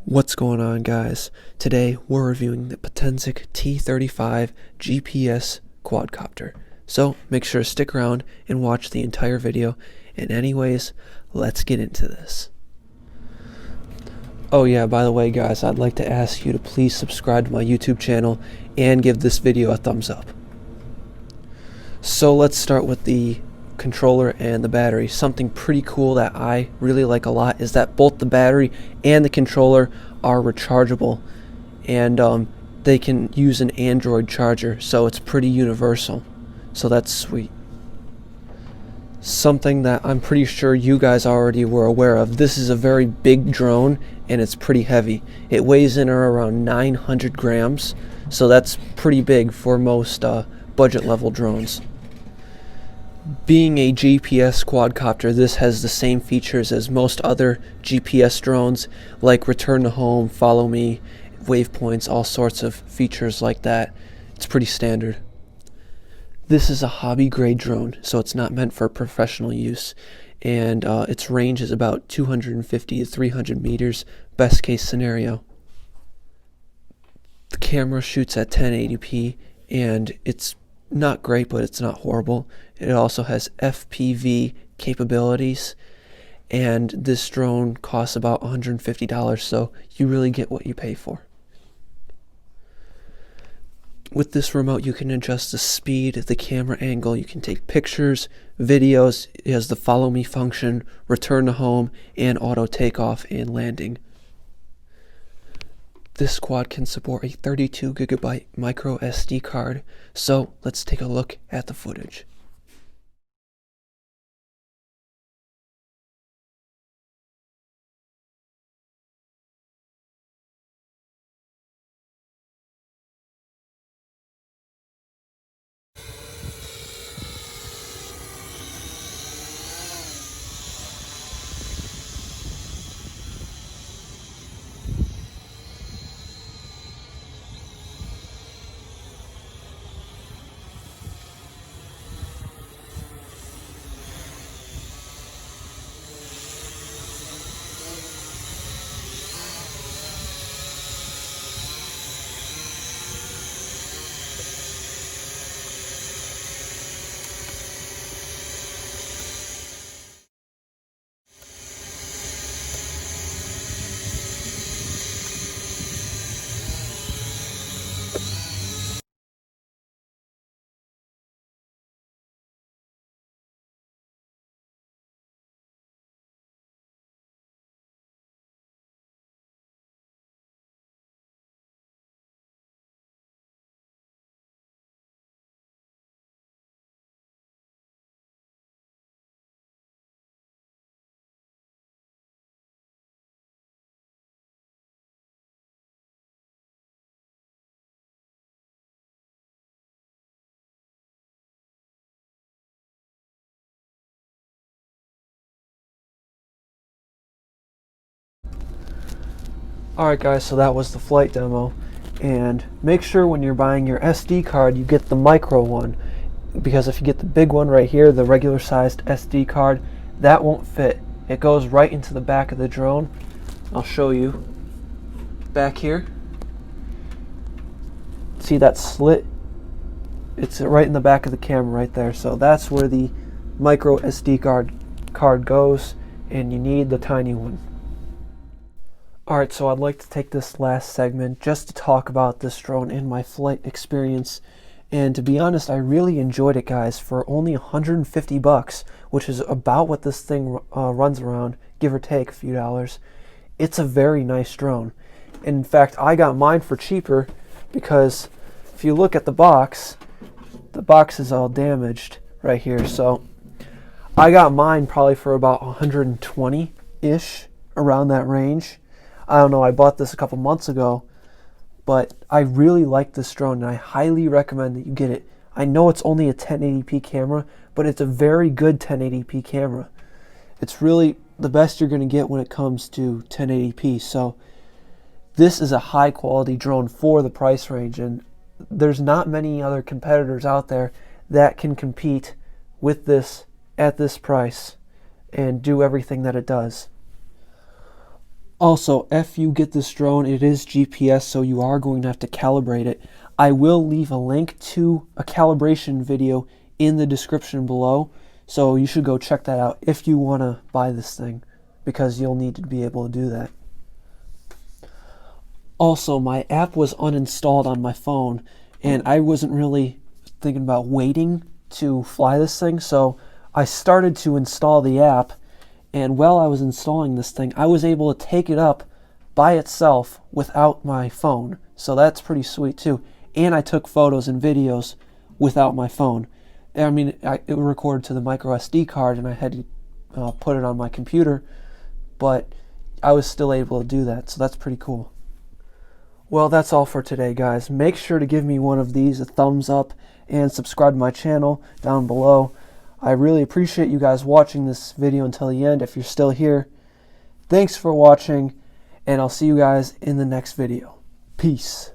What's going on, guys? Today we're reviewing the Potensic T-35 GPS quadcopter. So make sure to stick around and watch the entire video. And anyways, let's get into this. Oh yeah, by the way guys, I'd like to ask you to please subscribe to my YouTube channel and give this video a thumbs up. So let's start with the controller and the battery. Something pretty cool that I really like a lot is that both the battery and the controller are rechargeable, and they can use an Android charger, so it's pretty universal. So that's sweet. Something that I'm pretty sure you guys already were aware of. This is a very big drone and it's pretty heavy. It weighs in or around 900 grams, so that's pretty big for most budget level drones. Being a GPS quadcopter, this has the same features as most other GPS drones, like return to home, follow me, waypoints, all sorts of features like that. It's pretty standard. This is a hobby grade drone, so it's not meant for professional use, and its range is about 250 to 300 meters, best case scenario. The camera shoots at 1080p, and it's not great, but it's not horrible. It also has FPV capabilities, and this drone costs about $150, so you really get what you pay for. With this remote, you can adjust the speed, the camera angle, you can take pictures, videos. It has the follow me function, return to home, and auto takeoff and landing. This quad can support a 32 gigabyte micro SD card, so let's take a look at the footage. Alright guys, so that was the flight demo, and make sure when you're buying your SD card you get the micro one, because if you get the big one right here, the regular sized SD card, that won't fit. It goes right into the back of the drone. I'll show you. Back here, see that slit? It's right in the back of the camera right there, so that's where the micro SD card goes, and you need the tiny one. Alright, so I'd like to take this last segment just to talk about this drone and my flight experience. And to be honest, I really enjoyed it, guys, for only 150 bucks, which is about what this thing runs around, give or take a few dollars. It's a very nice drone. In fact, I got mine for cheaper because if you look at the box is all damaged right here. So I got mine probably for about 120-ish, around that range. I don't know, I bought this a couple months ago, but I really like this drone and I highly recommend that you get it. I know it's only a 1080p camera, but it's a very good 1080p camera. It's really the best you're going to get when it comes to 1080p. So this is a high quality drone for the price range, and there's not many other competitors out there that can compete with this at this price and do everything that it does. Also, if you get this drone, it is GPS, so you are going to have to calibrate it. I will leave a link to a calibration video in the description below, so you should go check that out if you want to buy this thing, because you'll need to be able to do that. Also, my app was uninstalled on my phone, and I wasn't really thinking about waiting to fly this thing, so I started to install the app, and while I was installing this thing, I was able to take it up by itself without my phone, so that's pretty sweet too. And I took photos and videos without my phone. I mean, it recorded to the micro SD card, and I had to put it on my computer, but I was still able to do that, so that's pretty cool. Well, that's all for today, guys. Make sure to give me one of these, a thumbs up, and subscribe to my channel down below. I really appreciate you guys watching this video until the end if you're still here. Thanks for watching, and I'll see you guys in the next video. Peace.